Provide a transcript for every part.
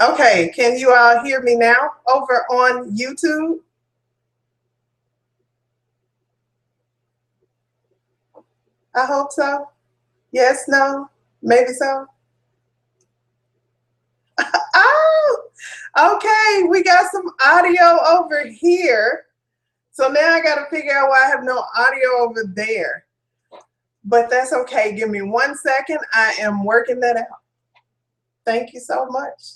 Okay, can you all hear me now over on YouTube? I hope so. Yes, no, maybe so. Oh, okay, we got some audio over here. So now I got to figure out why I have no audio over there. But that's okay. Give me 1 second. I am working that out. Thank you so much.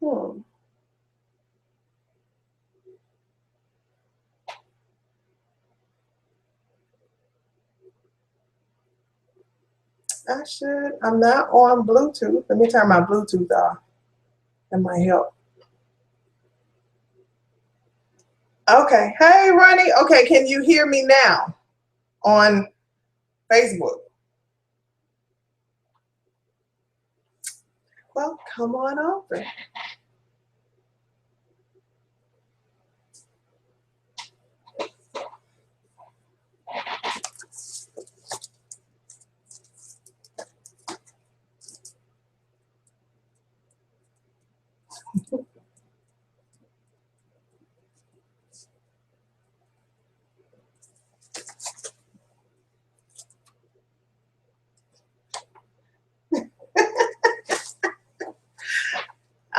Hmm. I should. I'm not on Bluetooth. Let me turn my Bluetooth off. That might help. Okay. Hey, Ronnie. Okay, can you hear me now on Facebook? Well, come on over.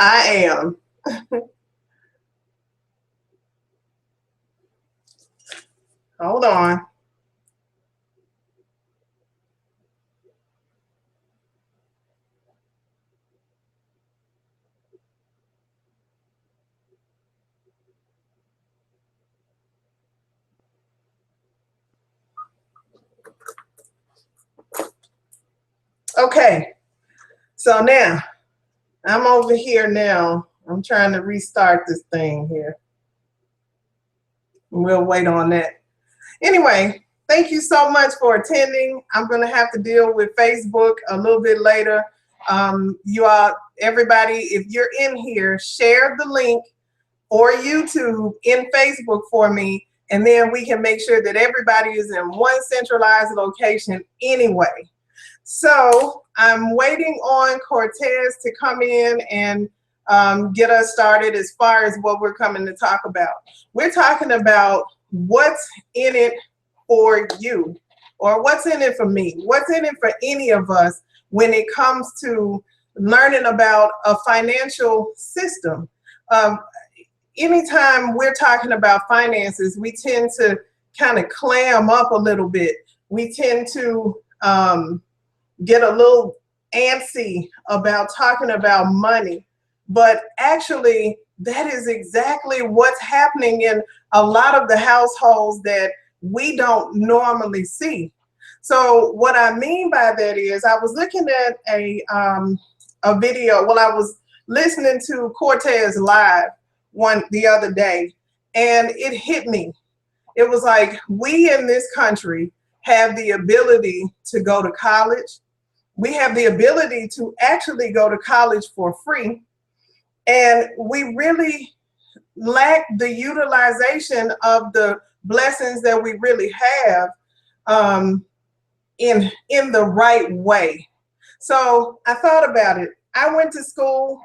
I am. Hold on. Okay. So now I'm over here now. I'm trying to restart this thing here. We'll wait on that. Anyway, thank you so much for attending. I'm going to have to deal with Facebook a little bit later. You all, everybody, if you're in here, share the link or YouTube in Facebook for me, and then we can make sure that everybody is in one centralized location anyway. So I'm waiting on Cortez to come in and get us started as far as what we're coming to talk about. We're talking about what's in it for you, or what's in it for me, what's in it for any of us when it comes to learning about a financial system. Um, Anytime we're talking about finances, we tend to kind of clam up a little bit. We tend to get a little antsy about talking about money. But actually, that is exactly what's happening in a lot of the households that we don't normally see. So what I mean by that is I was looking at a video. Well, I was listening to Cortez live the other day, and it hit me. It was like, we in this country have the ability to go to college. We have the ability to actually go to college for free. And we really lack the utilization of the blessings that we really have um, in the right way. So I thought about it. I went to school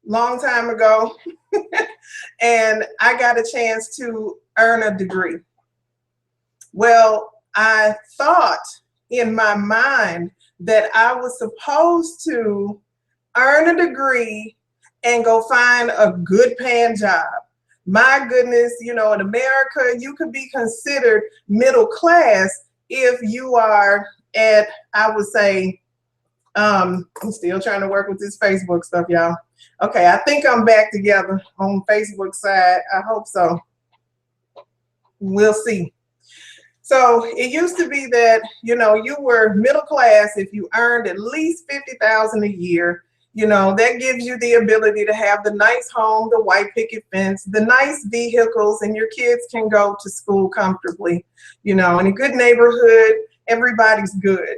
long time ago and I got a chance to earn a degree. Well, I thought in my mind that I was supposed to earn a degree and go find a good paying job. My goodness, you know, in America, you could be considered middle class if you are at, I would say, I'm still trying to work with this Facebook stuff, y'all. Okay, I think I'm back together on Facebook side. I hope so. We'll see. So it used to be that, you know, you were middle class if you earned at least $50,000 a year. You know, that gives you the ability to have the nice home, the white picket fence, the nice vehicles, and your kids can go to school comfortably. You know, in a good neighborhood, everybody's good.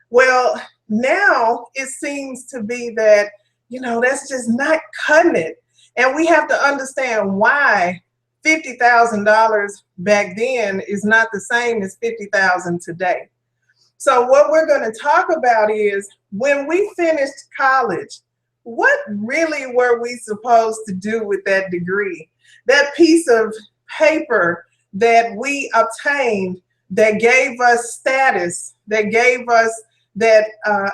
Well, now it seems to be that, you know, that's just not cutting it. And we have to understand why $50,000 back then is not the same as $50,000 today. So what we're going to talk about is when we finished college, what really were we supposed to do with that degree? That piece of paper that we obtained that gave us status, that gave us that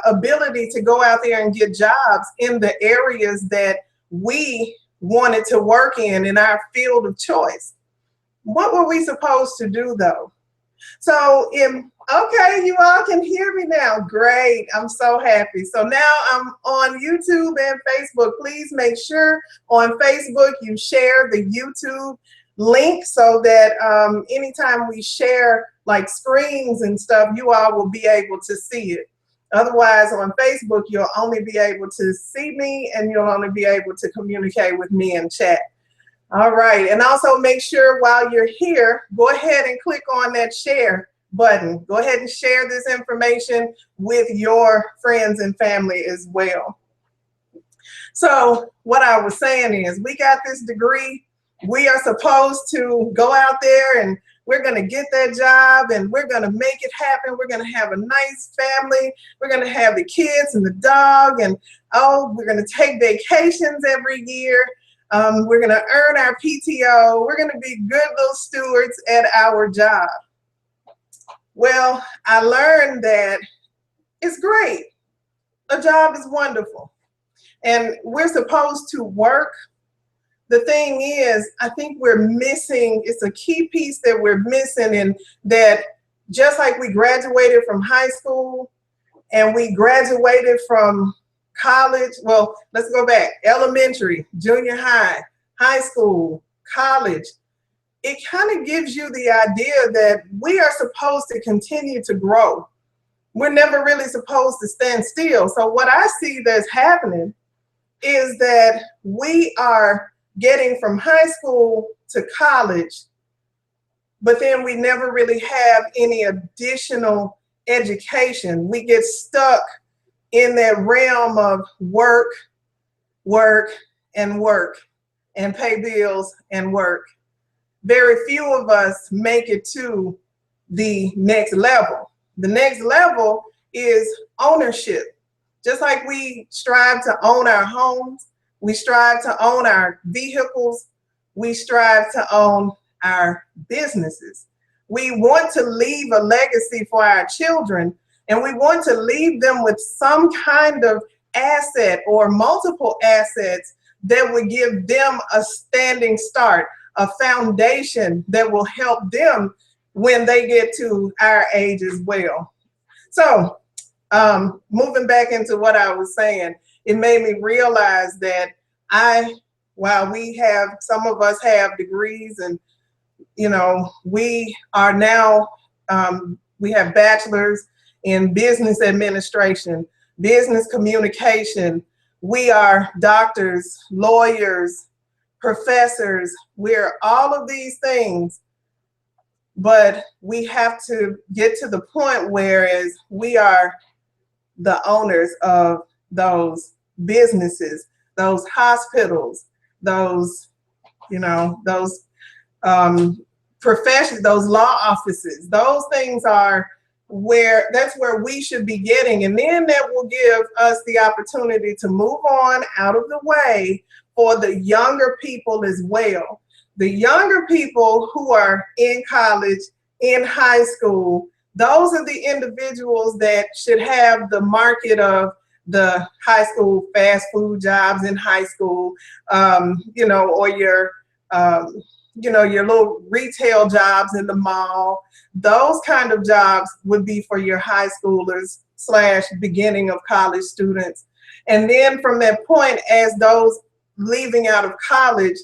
ability to go out there and get jobs in the areas that we wanted to work in our field of choice. What were we supposed to do though? So okay, you all can hear me now. Great, I'm so happy. So now I'm on YouTube and Facebook. Please make sure on Facebook you share the YouTube link so that anytime we share like screens and stuff, you all will be able to see it. Otherwise, on Facebook, you'll only be able to see me and you'll only be able to communicate with me in chat. All right, and also make sure while you're here, go ahead and click on that share button. Go ahead and share this information with your friends and family as well. So what I was saying is we got this degree. We are supposed to go out there and we're going to get that job and we're going to make it happen. We're going to have a nice family. We're going to have the kids and the dog and, oh, we're going to take vacations every year. We're going to earn our PTO. We're going to be good little stewards at our job. Well, I learned that it's great. A job is wonderful. And we're supposed to work. The thing is, I think we're missing, it's a key piece that we're missing, in that just like we graduated from high school and we graduated from college, well, let's go back, elementary, junior high, high school, college, it kind of gives you the idea that we are supposed to continue to grow. We're never really supposed to stand still. So what I see that's happening is that we are getting from high school to college, but then we never really have any additional education. We get stuck in that realm of work, work, and work, and pay bills and work. Very few of us make it to the next level. The next level is ownership. Just like we strive to own our homes, we strive to own our vehicles, we strive to own our businesses. We want to leave a legacy for our children, and we want to leave them with some kind of asset or multiple assets that would give them a standing start, a foundation that will help them when they get to our age as well. So moving back into what I was saying, it made me realize that while we have, some of us have degrees and, you know, we are now, we have bachelors in business administration, business communication. We are doctors, lawyers, professors. We're all of these things, but we have to get to the point whereas we are the owners of those businesses, those hospitals, those, you know, those professions, those law offices. Those things are where, that's where we should be getting, and then that will give us the opportunity to move on out of the way for the younger people as well. The younger people who are in college, in high school, those are the individuals that should have the market of the high school fast food jobs in high school, you know, or your, you know, your little retail jobs in the mall. Those kind of jobs would be for your high schoolers / beginning of college students. And then from that point, as those leaving out of college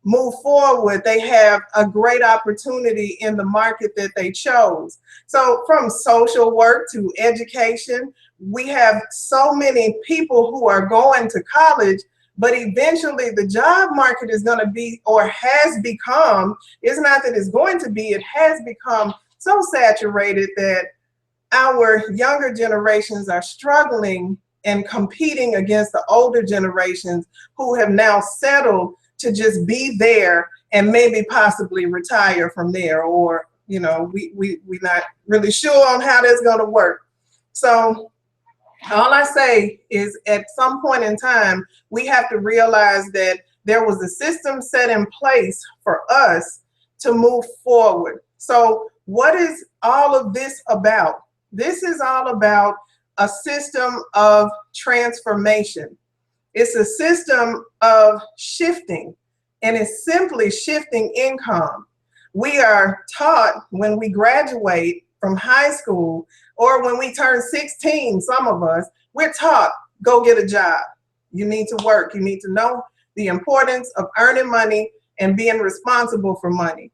move forward, they have a great opportunity in the market that they chose. So from social work to education, we have so many people who are going to college, but eventually the job market is going to be, or has become, it's not that it's going to be, it has become so saturated that our younger generations are struggling and competing against the older generations who have now settled to just be there and maybe possibly retire from there, or, you know, we're not really sure on how that's going to work. So all I say is at some point in time, we have to realize that there was a system set in place for us to move forward. So what is all of this about? This is all about a system of transformation. It's a system of shifting, and it's simply shifting income. We are taught when we graduate from high school or when we turn 16, some of us, we're taught, go get a job. You need to work. You need to know the importance of earning money and being responsible for money.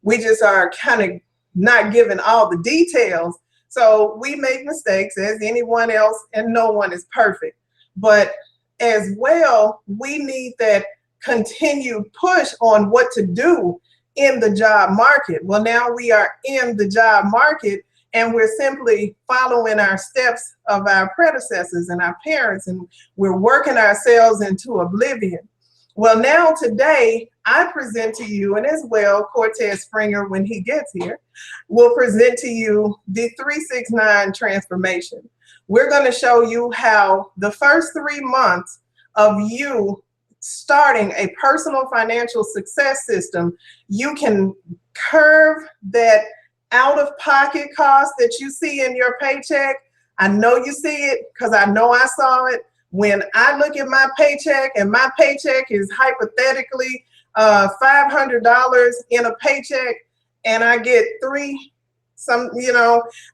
We just are kind of not given all the details. So we make mistakes as anyone else, and no one is perfect. But as well, we need that continued push on what to do in the job market. Well, now we are in the job market, and we're simply following our steps of our predecessors and our parents, and we're working ourselves into oblivion. Well, now today, I present to you, and as well, Cortez Springer, when he gets here, will present to you the 369 transformation. We're going to show you how the first 3 months of you starting a personal financial success system, you can curve that out-of-pocket cost that you see in your paycheck. I know you see it because I know I saw it. When I look at my paycheck and my paycheck is hypothetically $500 in a paycheck, and I get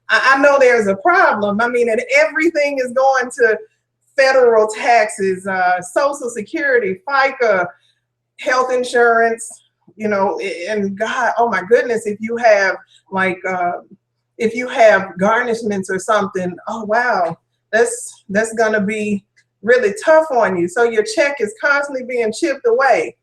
I know there's a problem. I mean, and everything is going to federal taxes, Social Security, FICA, health insurance, and God, oh my goodness, if you have garnishments or something, oh wow, that's gonna be really tough on you. So your check is constantly being chipped away.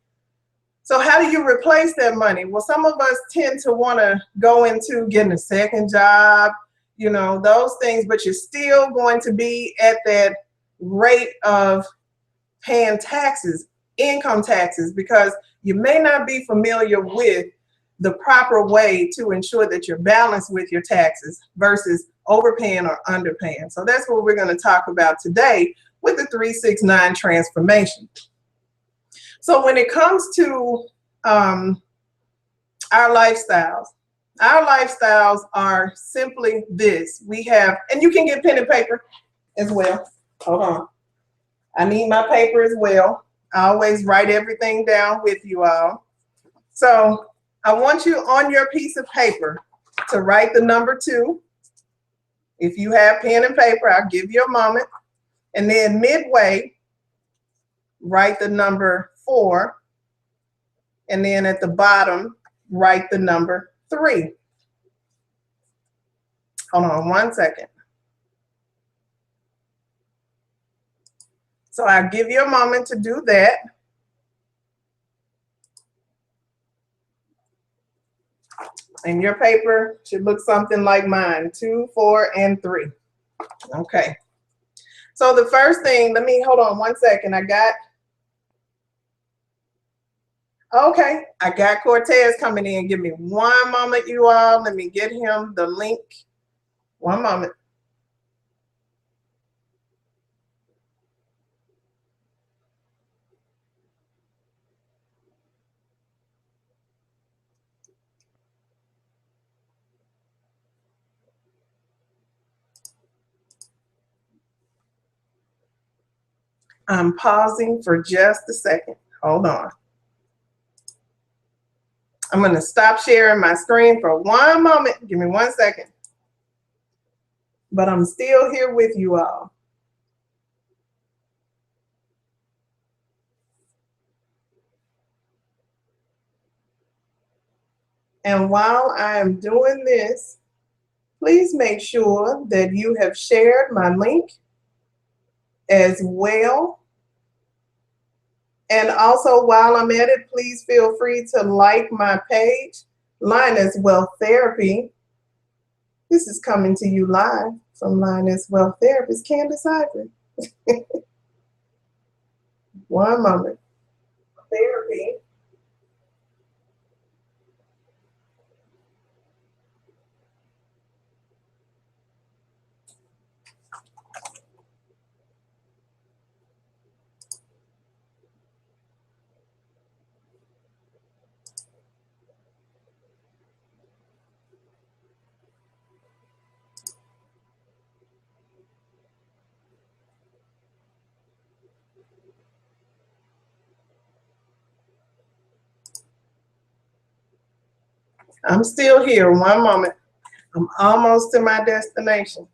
So how do you replace that money? Well, some of us tend to want to go into getting a second job, those things, but you're still going to be at that rate of paying taxes, income taxes, because you may not be familiar with the proper way to ensure that you're balanced with your taxes versus overpaying or underpaying. So that's what we're going to talk about today with the 369 transformation. So when it comes to our lifestyles are simply this. We have, and you can get pen and paper as well. Hold on. I need my paper as well. I always write everything down with you all. So I want you on your piece of paper to write the number 2. If you have pen and paper, I'll give you a moment. And then midway, write the number 4. And then at the bottom, write the number 3. Hold on one second. So I'll give you a moment to do that. And your paper should look something like mine, 2, 4, and 3. Okay. So the first thing, hold on one second. I got Cortez coming in. Give me one moment, you all. Let me get him the link. One moment. I'm pausing for just a second. Hold on. I'm going to stop sharing my screen for one moment. Give me 1 second. But I'm still here with you all. And while I am doing this, please make sure that you have shared my link as well. And also, while I'm at it, please feel free to like my page, Lioness Wealth Therapy. This is coming to you live from Lioness Wealth Therapist, Candace Ivory. One moment. Therapy. I'm still here. One moment. I'm almost to my destination.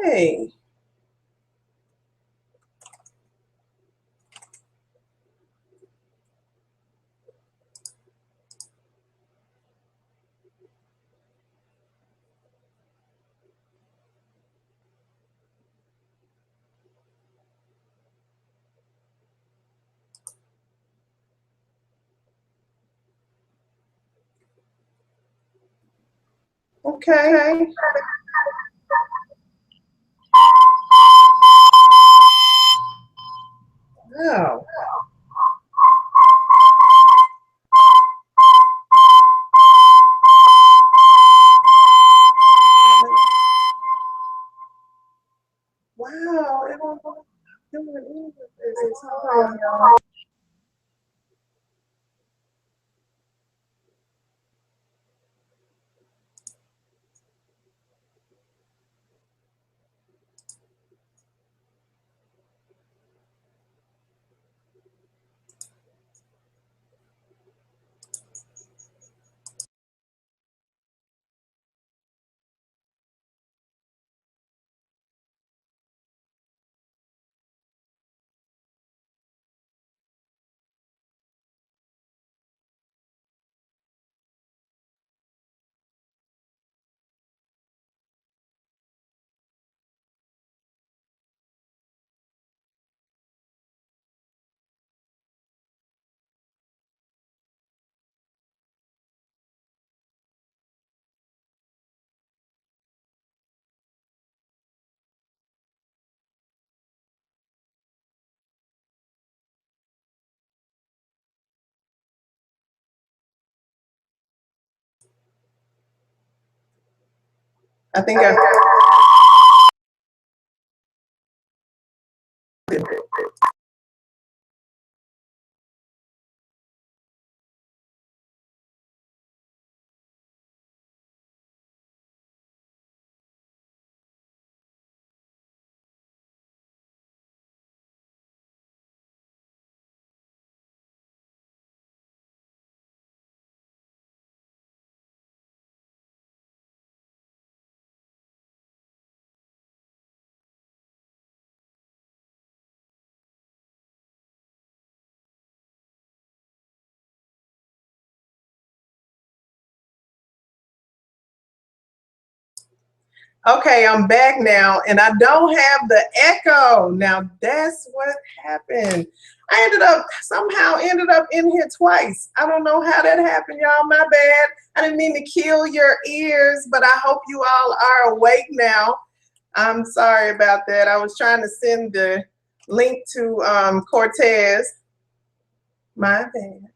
Hey. Okay. Oh. Wow. It don't know what I'm doing either. Hold on, y'all. I think I. Okay, I'm back now, and I don't have the echo. Now that's what happened. I ended up in here twice. I don't know how that happened, y'all. My bad. I didn't mean to kill your ears, but I hope you all are awake now. I'm sorry about that. I was trying to send the link to Cortez. My bad.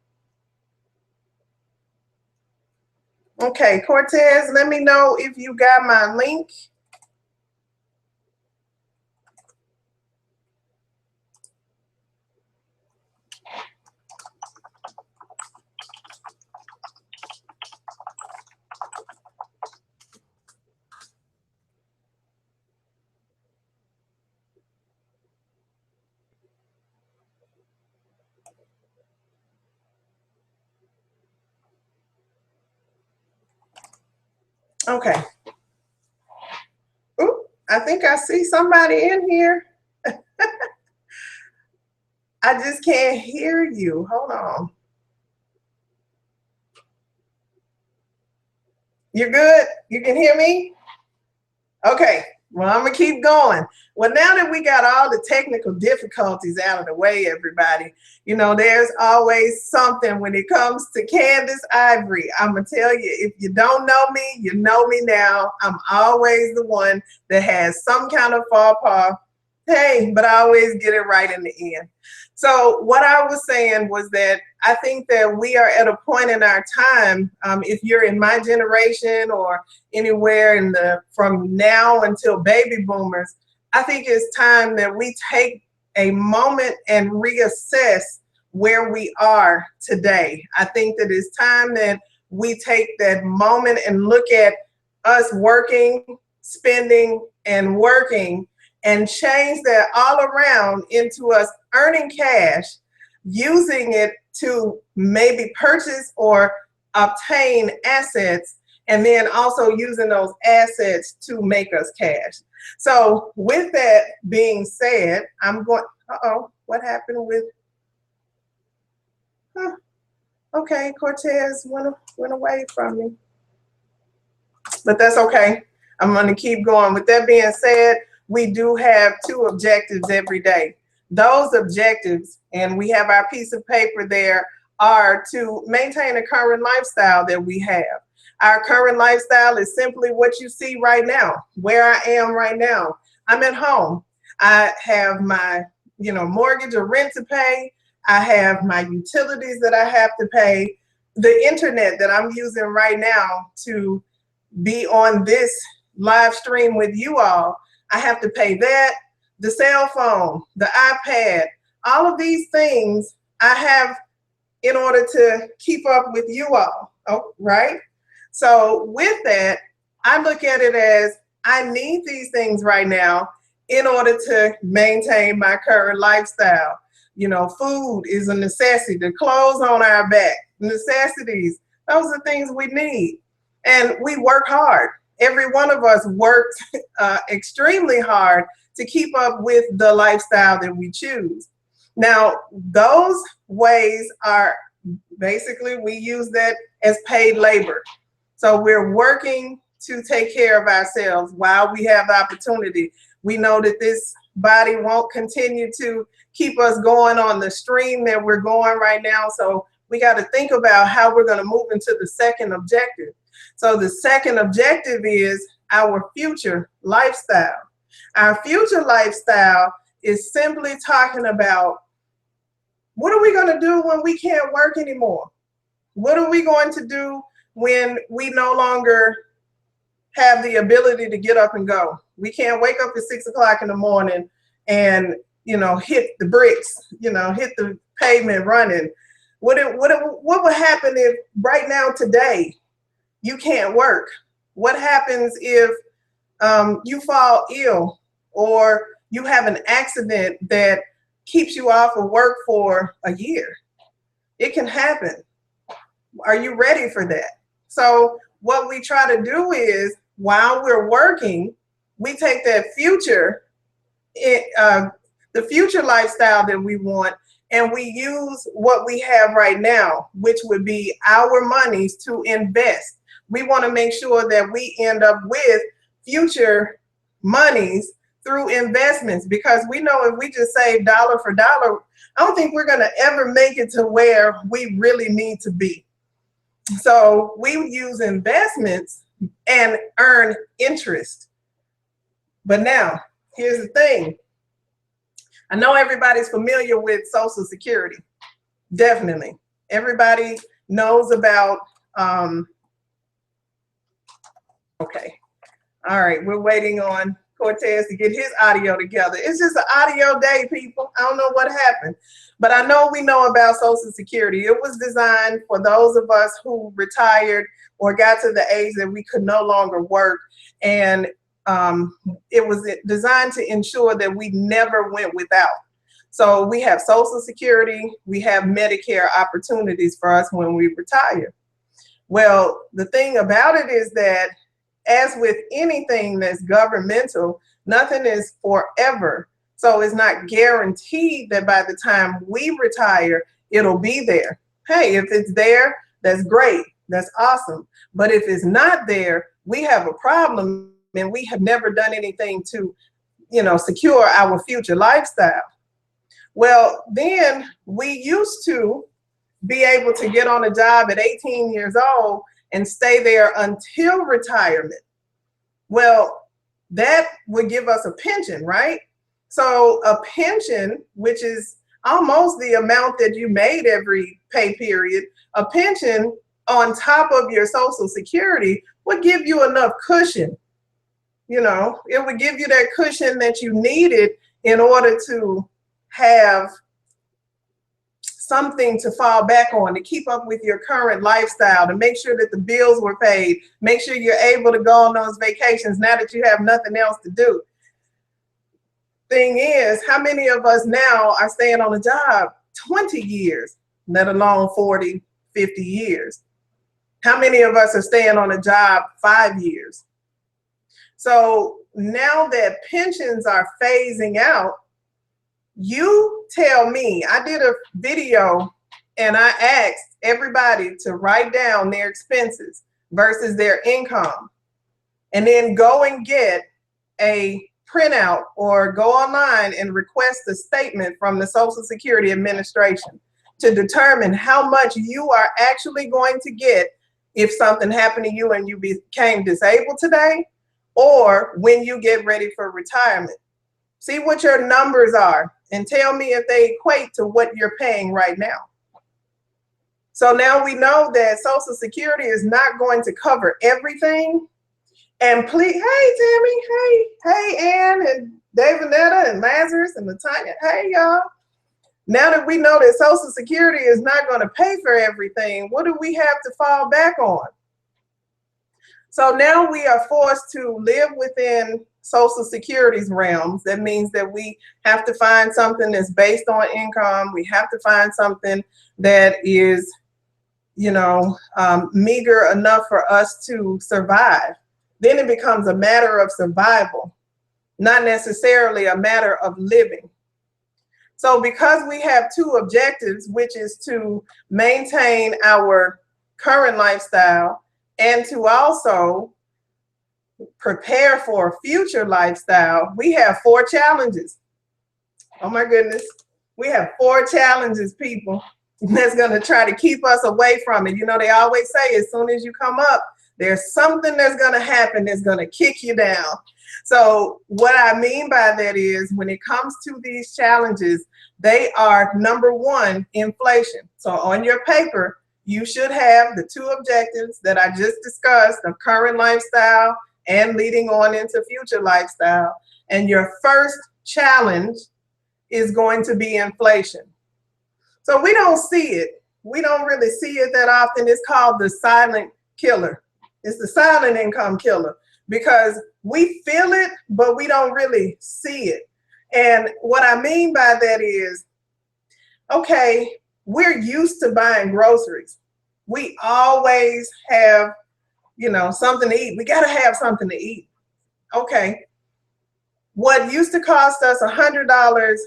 Okay, Cortez, let me know if you got my link. Okay. Ooh, I think I see somebody in here. I just can't hear you. Hold on. You're good? You can hear me? Okay. Well, I'm going to keep going. Well, now that we got all the technical difficulties out of the way, everybody, you know, there's always something when it comes to Candace Ivory. I'm going to tell you, if you don't know me, you know me now. I'm always the one that has some kind of faux pas. Hey, but I always get it right in the end. So what I was saying was that I think that we are at a point in our time, if you're in my generation or anywhere in the from now until baby boomers, I think it's time that we take a moment and reassess where we are today. I think that it's time that we take that moment and look at us working, spending, and working, and change that all around into us earning cash, using it to maybe purchase or obtain assets, and then also using those assets to make us cash. So with that being said, I'm going, what happened with, okay, Cortez went away from me, but that's okay. I'm going to keep going. With that being said, we do have 2 objectives every day. Those objectives, and we have our piece of paper there, are to maintain a current lifestyle that we have. Our current lifestyle is simply what you see right now, where I am right now. I'm at home. I have my, mortgage or rent to pay. I have my utilities that I have to pay. The internet that I'm using right now to be on this live stream with you all, I have to pay that. The cell phone, the iPad, all of these things I have in order to keep up with you all, right? So with that, I look at it as I need these things right now in order to maintain my current lifestyle. Food is a necessity, the clothes on our back, necessities, those are things we need. And we work hard. Every one of us works extremely hard to keep up with the lifestyle that we choose. Now, those ways are basically, we use that as paid labor. So we're working to take care of ourselves while we have the opportunity. We know that this body won't continue to keep us going on the stream that we're going right now. So we got to think about how we're going to move into the second objective. So the second objective is our future lifestyle. Our future lifestyle is simply talking about, what are we going to do when we can't work anymore? What are we going to do when we no longer have the ability to get up and go? We can't wake up at 6 o'clock in the morning and, hit the bricks, hit the pavement running. What would happen if right now, today, you can't work? What happens if you fall ill or you have an accident that keeps you off of work for a year? It can happen. Are you ready for that? So what we try to do is, while we're working, we take that future, the future lifestyle that we want, and we use what we have right now, which would be our monies, to invest. We want to make sure that we end up with future monies through investments, because we know if we just save dollar for dollar, I don't think we're going to ever make it to where we really need to be. So we use investments and earn interest. But now, here's the thing. I know everybody's familiar with Social Security. Definitely. Everybody knows about, okay. All right, we're waiting on Cortez to get his audio together. It's just an audio day, people. I don't know what happened, but I know we know about Social Security. It was designed for those of us who retired or got to the age that we could no longer work. And it was designed to ensure that we never went without. So we have Social Security, we have Medicare opportunities for us when we retire. Well, the thing about it is that, as with anything that's governmental, nothing is forever. So it's not guaranteed that by the time we retire, it'll be there. Hey, if it's there, that's great. That's awesome. But if it's not there, we have a problem, and we have never done anything to, secure our future lifestyle. Well, then we used to be able to get on a job at 18 years old and stay there until retirement. Well, that would give us a pension, right? So a pension, which is almost the amount that you made every pay period, a pension on top of your Social Security would give you enough cushion. You know, it would give you that cushion that you needed in order to have something to fall back on, to keep up with your current lifestyle, to make sure that the bills were paid, make sure you're able to go on those vacations now that you have nothing else to do. Thing is, how many of us now are staying on a job 20 years, let alone 40, 50 years? How many of us are staying on a job 5 years? So now that pensions are phasing out, you tell me. I did a video and I asked everybody to write down their expenses versus their income, and then go and get a printout or go online and request a statement from the Social Security Administration to determine how much you are actually going to get if something happened to you and you became disabled today, or when you get ready for retirement. See what your numbers are and tell me if they equate to what you're paying right now. So now we know that Social Security is not going to cover everything. And please, hey Tammy, hey Ann and Davinetta and Lazarus and Latanya, hey y'all. Now that we know that Social Security is not going to pay for everything, what do we have to fall back on? So now we are forced to live within Social Security's realms. That means that we have to find something that's based on income. We have to find something that is, you know, meager enough for us to survive. Then it becomes a matter of survival, not necessarily a matter of living. So because we have two objectives, which is to maintain our current lifestyle and to also prepare for a future lifestyle, we have 4 challenges. Oh my goodness. We have 4 challenges, people, that's going to try to keep us away from it. You know, they always say as soon as you come up, there's something that's going to happen that's going to kick you down. So what I mean by that is when it comes to these challenges, they are number 1, inflation. So on your paper, you should have the 2 objectives that I just discussed, of current lifestyle and leading on into future lifestyle. And your first challenge is going to be inflation. So we don't see it. We don't really see it that often. It's called the silent killer. It's the silent income killer because we feel it, but we don't really see it. And what I mean by that is, okay, we're used to buying groceries. We always have, you know, something to eat. We got to have something to eat. Okay. What used to cost us $100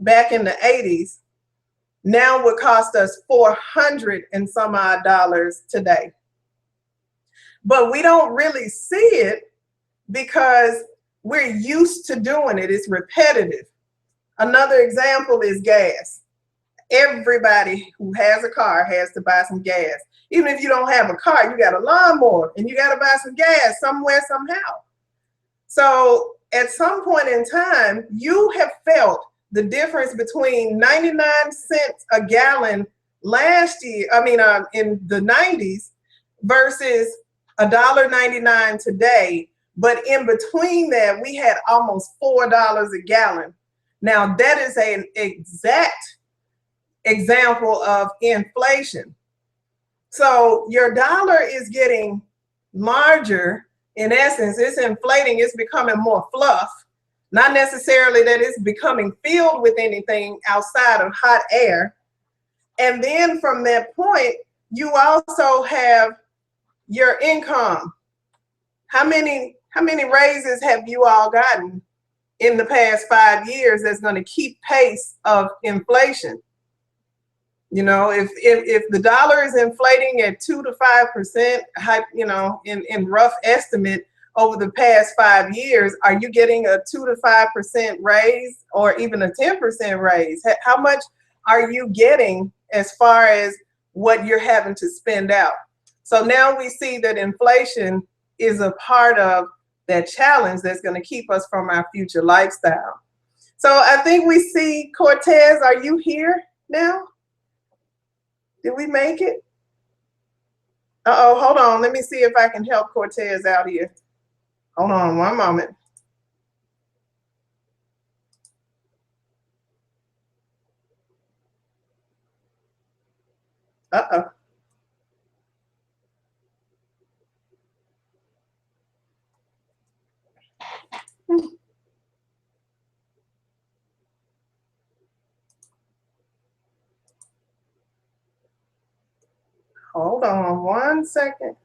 back in the 80s now would cost us $400 and some odd dollars today. But we don't really see it because we're used to doing it. It's repetitive. Another example is gas. Everybody who has a car has to buy some gas. Even if you don't have a car, you got a lawnmower and you got to buy some gas somewhere, somehow. So at some point in time, you have felt the difference between 99 cents a gallon last year, in the 90s versus $1.99 today. But in between that, we had almost $4 a gallon. Now that is an exact example of inflation. So your dollar is getting larger. In essence, it's inflating, it's becoming more fluff. Not necessarily that it's becoming filled with anything outside of hot air. And then from that point, you also have your income. How many raises have you all gotten in the past 5 years that's going to keep pace of inflation? You know, if the dollar is inflating at 2 to 5%, you know, in rough estimate over the past 5 years, are you getting a 2 to 5% raise or even a 10% raise? How much are you getting as far as what you're having to spend out? So now we see that inflation is a part of that challenge that's going to keep us from our future lifestyle. So I think we see Cortez. Are you here now? Did we make it? Uh-oh, hold on. Let me see if I can help Cortez out here. Hold on one moment. Uh-oh. Hold on one second.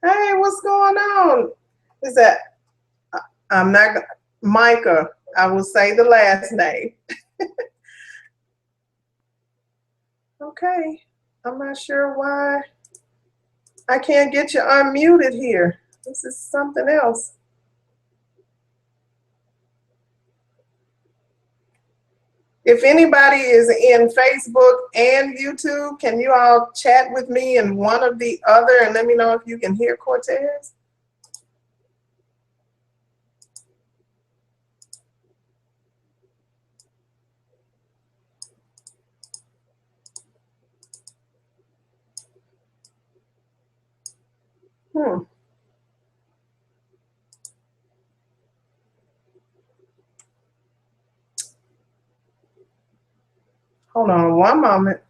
Hey, what's going on? Is that, I'm not, Micah, I will say the last name. Okay, I'm not sure why I can't get you unmuted here. This is something else. If anybody is in Facebook and YouTube, can you all chat with me in one or the other and let me know if you can hear Cortez? Hmm. Hold on one moment.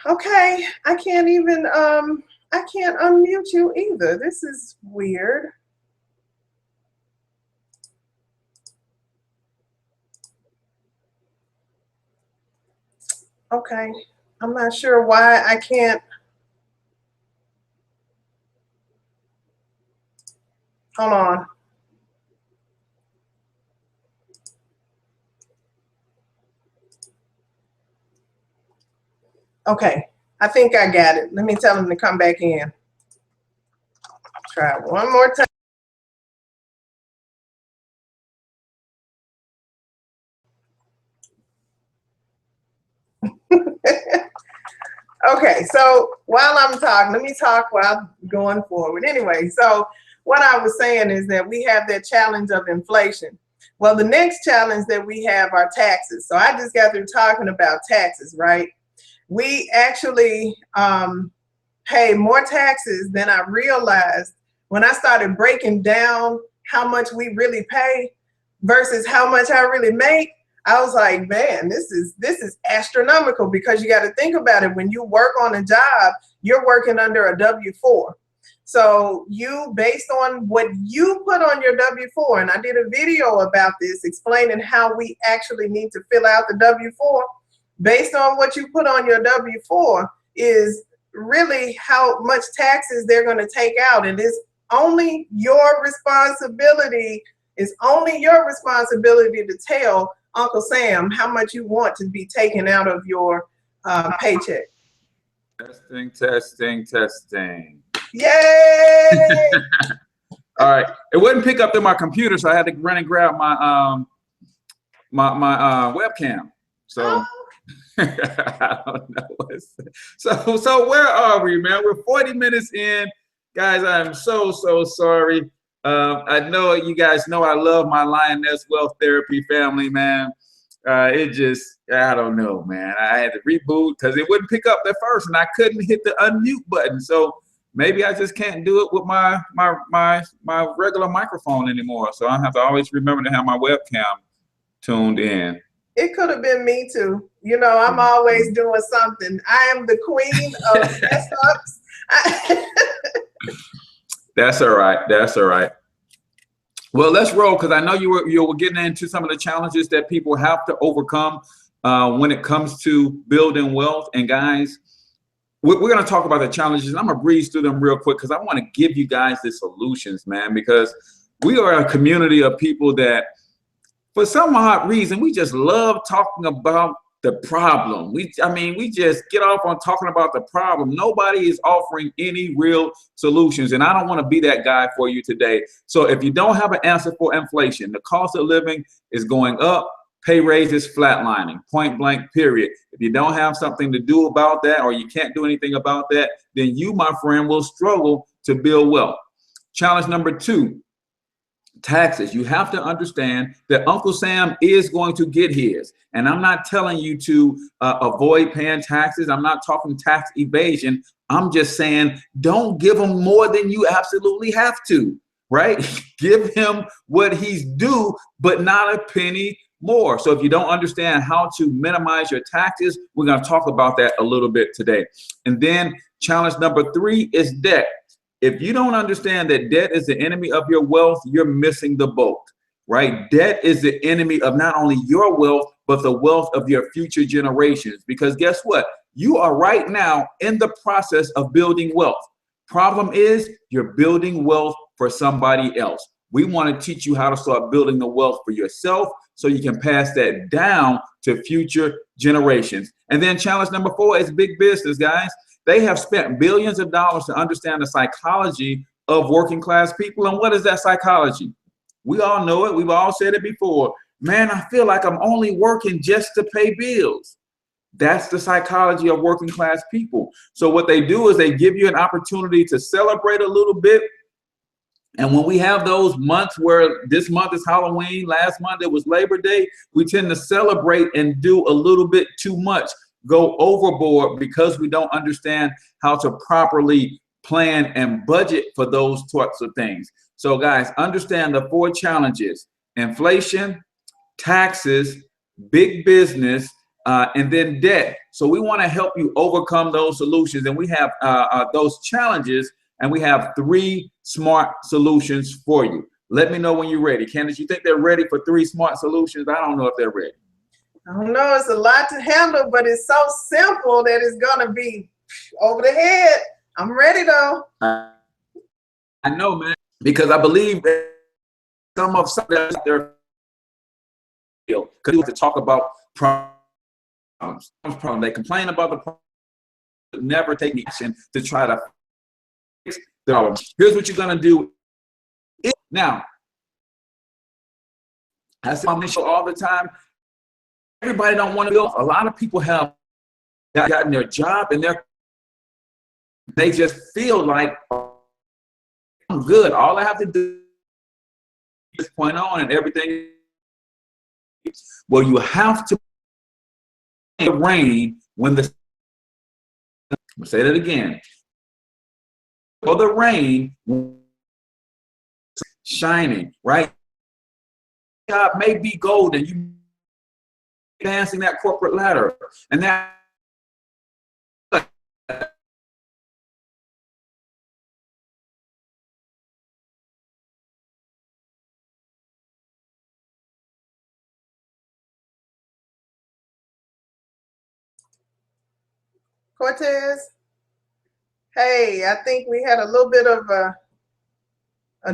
Okay, I can't even, I can't unmute you either. This is weird. Okay, I'm not sure why I can't. Hold on. Okay, I think I got it. Let me tell him to come back in. Try one more time. Okay, so while I'm talking, let me talk while I'm going forward. Anyway, so what I was saying is that we have that challenge of inflation. Well, the next challenge that we have are taxes. So I just got through talking about taxes, right? We actually pay more taxes than I realized when I started breaking down how much we really pay versus how much I really make. I was like, man, this is astronomical, because you got to think about it. When you work on a job, you're working under a W-4. So you, based on what you put on your W-4, and I did a video about this explaining how we actually need to fill out the W-4, based on what you put on your W-4 is really how much taxes they're going to take out. And it's only your responsibility, to tell Uncle Sam how much you want to be taken out of your paycheck. Testing, testing, testing. Yay! All right. It wouldn't pick up to my computer, so I had to run and grab my my webcam. So I don't know. So where are we, man? We're 40 minutes in. Guys, I'm so sorry. I know you guys know I love my Lioness Wealth Therapy family, man. It just, I don't know, man. I had to reboot because it wouldn't pick up at first, and I couldn't hit the unmute button. So maybe I just can't do it with my regular microphone anymore. So I have to always remember to have my webcam tuned in. It could have been me too. You know, I'm always doing something. I am the queen of mess ups. That's all right. That's all right. Well, let's roll, because I know you were getting into some of the challenges that people have to overcome when it comes to building wealth. And guys, we're going to talk about the challenges. I'm going to breeze through them real quick because I want to give you guys the solutions, man, because we are a community of people that, for some odd reason, we just love talking about the problem. We just get off on talking about the problem. Nobody is offering any real solutions. And I don't want to be that guy for you today. So if you don't have an answer for inflation, the cost of living is going up, pay raises flatlining, point blank, period. If you don't have something to do about that, or you can't do anything about that, then you, my friend, will struggle to build wealth. Challenge number 2. Taxes. You have to understand that Uncle Sam is going to get his. And I'm not telling you to avoid paying taxes. I'm not talking tax evasion. I'm just saying, don't give him more than you absolutely have to, right? Give him what he's due, but not a penny more. So if you don't understand how to minimize your taxes, we're going to talk about that a little bit today. And then challenge number 3 is debt. If you don't understand that debt is the enemy of your wealth, you're missing the boat, right? Debt is the enemy of not only your wealth, but the wealth of your future generations. Because guess what? You are right now in the process of building wealth. Problem is, you're building wealth for somebody else. We want to teach you how to start building the wealth for yourself so you can pass that down to future generations. And then challenge number 4 is big business, guys. They have spent billions of dollars to understand the psychology of working class people. And what is that psychology? We all know it. We've all said it before. Man, I feel like I'm only working just to pay bills. That's the psychology of working class people. So what they do is they give you an opportunity to celebrate a little bit. And when we have those months where this month is Halloween, last month it was Labor Day, we tend to celebrate and do a little bit too much, go overboard, because we don't understand how to properly plan and budget for those sorts of things. So guys, understand the 4 challenges: inflation, taxes, big business, and then debt. So we want to help you overcome those solutions. And we have those challenges, and we have 3 smart solutions for you. Let me know when you're ready. Candace, you think they're ready for 3 smart solutions? I don't know if they're ready. I don't know, it's a lot to handle, but it's so simple that it's gonna be over the head. I'm ready though. I know, man, because I believe that some of their because we have to talk about problems. They complain about the problem, but never take action to try to fix the problem. Here's what you're gonna do. Now, I say on this show all the time, everybody don't want to go. A lot of people have gotten their job and they just feel like, I'm good. All I have to do is point on and everything. Well, you have to rain when the, I'll say that again. For the rain shining, right? Job may be golden. You advancing that corporate ladder, and that Cortez, hey, I think we had a little bit of a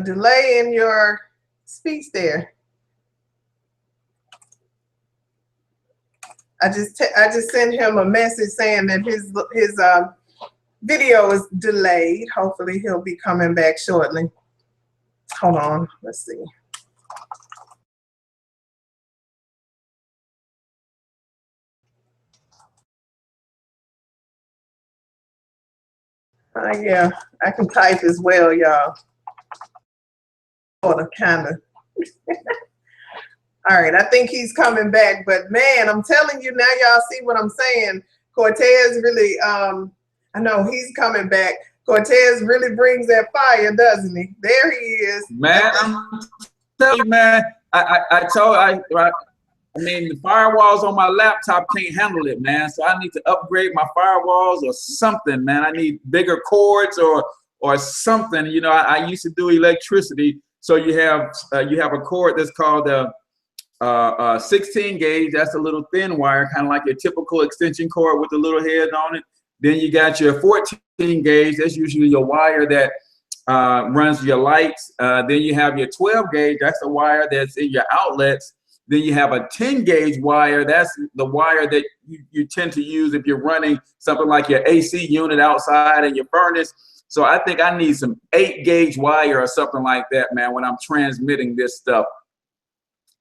delay in your speech there. I just sent him a message saying that his video is delayed. Hopefully he'll be coming back shortly. Hold on, let's see. Yeah, I can type as well, y'all. Sort of, kind of. All right, I think he's coming back, but man, I'm telling you now, y'all see what I'm saying. Cortez really, I know he's coming back. Cortez really brings that fire, doesn't he? There he is. Man, I'm telling you, man, I mean, the firewalls on my laptop can't handle it, man. So I need to upgrade my firewalls or something, man. I need bigger cords or or something. You know, I used to do electricity. So you have a cord that's called a 16 gauge. That's a little thin wire, kind of like your typical extension cord with a little head on it. Then you got your 14 gauge. That's usually your wire that runs your lights. Then you have your 12 gauge. That's the wire that's in your outlets. Then you have a 10 gauge wire. That's the wire that you tend to use if you're running something like your AC unit outside and your furnace. So I think I need some 8 gauge wire or something like that, man, when I'm transmitting this stuff.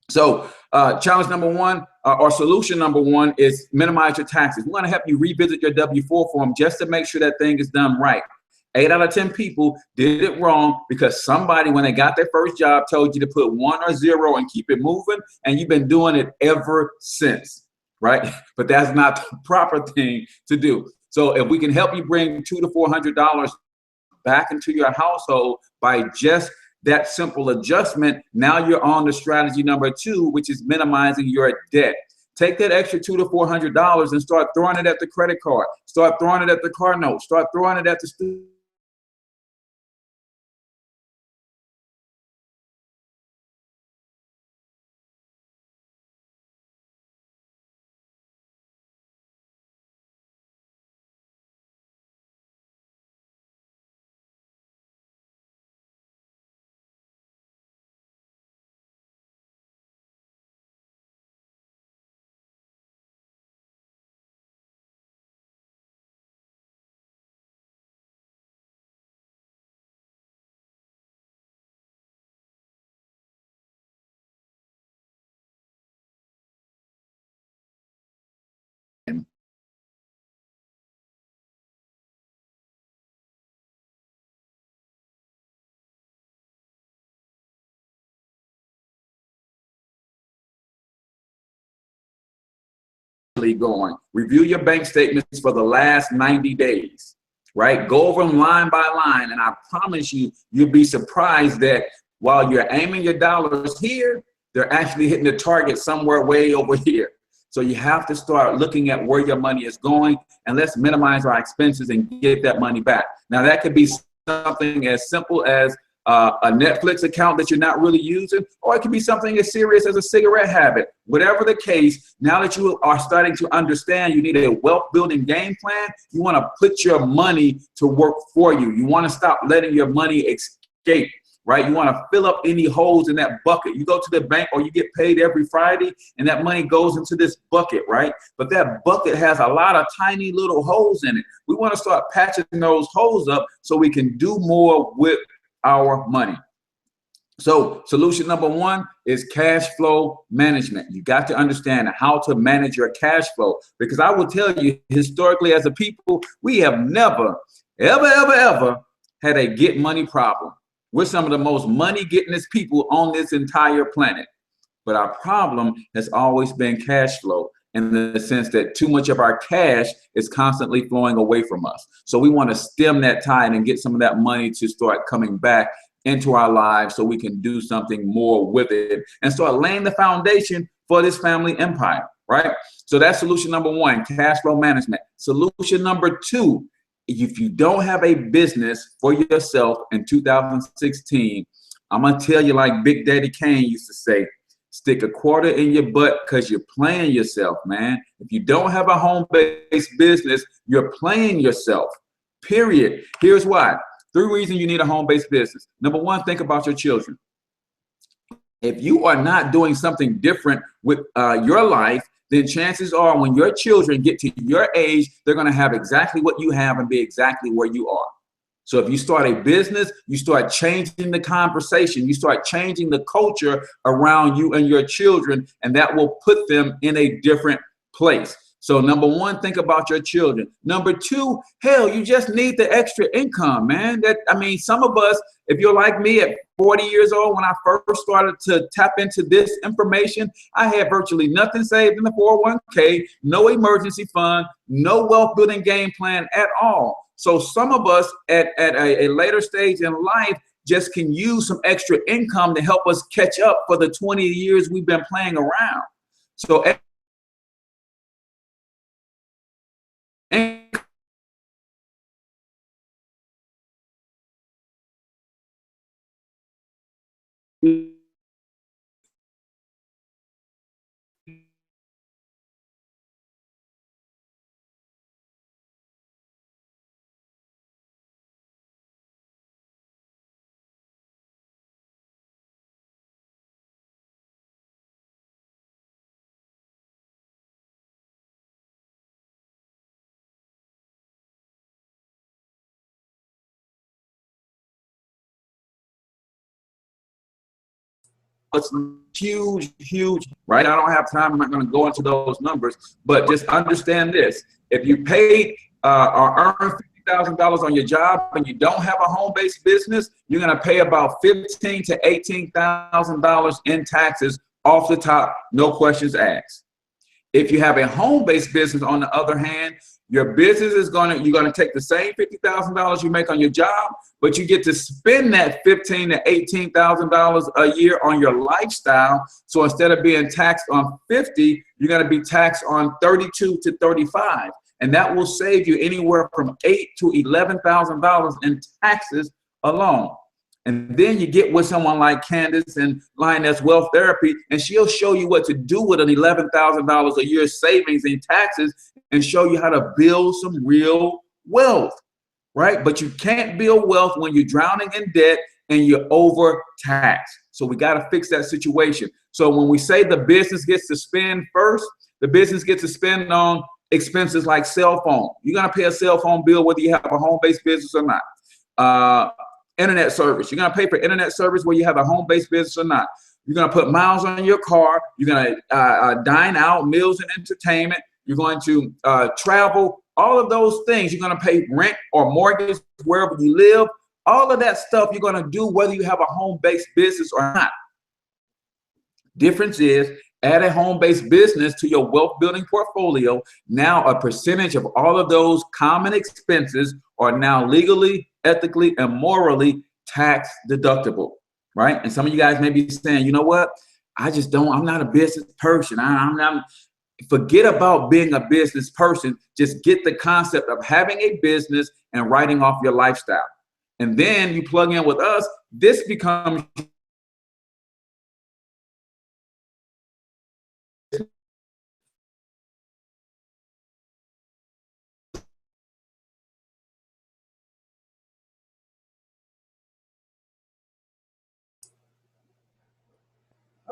So challenge number one, or solution number one, is minimize your taxes. We want to help you revisit your W-4 form just to make sure that thing is done right. 8 out of 10 people did it wrong because somebody, when they got their first job, told you to put 1 or 0 and keep it moving, and you've been doing it ever since, right? But that's not the proper thing to do. So if we can help you bring $200 to $400 back into your household by just that simple adjustment, now you're on the strategy number 2, which is minimizing your debt. Take that extra $200 to $400 and start throwing it at the credit card. Start throwing it at the car note. Start throwing it at the student. Going. Review your bank statements for the last 90 days, right? Go over them line by line, and I promise you, you'll be surprised that while you're aiming your dollars here, they're actually hitting the target somewhere way over here. So you have to start looking at where your money is going, and let's minimize our expenses and get that money back. Now, that could be something as simple as a Netflix account that you're not really using, or it could be something as serious as a cigarette habit. Whatever the case, now that you are starting to understand you need a wealth building game plan, you want to put your money to work for you. You want to stop letting your money escape, right? You want to fill up any holes in that bucket. You go to the bank or you get paid every Friday and that money goes into this bucket, right? But that bucket has a lot of tiny little holes in it. We want to start patching those holes up so we can do more with our money. So solution number 1 is cash flow management. You got to understand how to manage your cash flow, because I will tell you, historically as a people, we have never, ever had a get money problem. We're some of the most money gettingest people on this entire planet. But our problem has always been cash flow, in the sense that too much of our cash is constantly flowing away from us. So we want to stem that tide and get some of that money to start coming back into our lives so we can do something more with it and start laying the foundation for this family empire, right? So that's solution number 1, cash flow management. Solution number 2, if you don't have a business for yourself in 2016, I'm gonna tell you like Big Daddy Kane used to say, stick a quarter in your butt because you're playing yourself, man. If you don't have a home-based business, you're playing yourself, period. Here's why. 3 reasons you need a home-based business. Number 1, think about your children. If you are not doing something different with your life, then chances are when your children get to your age, they're going to have exactly what you have and be exactly where you are. So if you start a business, you start changing the conversation, you start changing the culture around you and your children, and that will put them in a different place. So number 1, think about your children. Number 2, hell, you just need the extra income, man. Some of us, if you're like me at 40 years old, when I first started to tap into this information, I had virtually nothing saved in the 401k, no emergency fund, no wealth building game plan at all. So some of us at a later stage in life just can use some extra income to help us catch up for the 20 years we've been playing around. So It's huge, right? I don't have time. I'm not going to go into those numbers, but just understand this. If you paid or earn $50,000 on your job and you don't have a home-based business, you're going to pay about $15,000 to $18,000 in taxes off the top, no questions asked. If you have a home-based business, on the other hand, your business is you're gonna take the same $50,000 you make on your job, but you get to spend that $15,000 to $18,000 a year on your lifestyle. So instead of being taxed on 50, you're gonna be taxed on 32 to 35. And that will save you anywhere from $8,000 to $11,000 in taxes alone. And then you get with someone like Candace and Lioness Wealth Therapy, and she'll show you what to do with an $11,000 a year savings in taxes and show you how to build some real wealth, right? But you can't build wealth when you're drowning in debt and you're overtaxed. So we got to fix that situation. So when we say the business gets to spend first, the business gets to spend on expenses like cell phone. You're going to pay a cell phone bill whether you have a home-based business or not. Internet service. You're going to pay for internet service whether you have a home-based business or not. You're going to put miles on your car. You're going to dine out, meals and entertainment. You're going to travel. All of those things. You're going to pay rent or mortgage wherever you live. All of that stuff you're going to do whether you have a home-based business or not. Difference is, add a home-based business to your wealth building portfolio. Now a percentage of all of those common expenses are now legally, ethically, and morally tax deductible, right? And some of you guys may be saying, you know what? I'm not a business person. Forget about being a business person. Just get the concept of having a business and writing off your lifestyle. And then you plug in with us, this becomes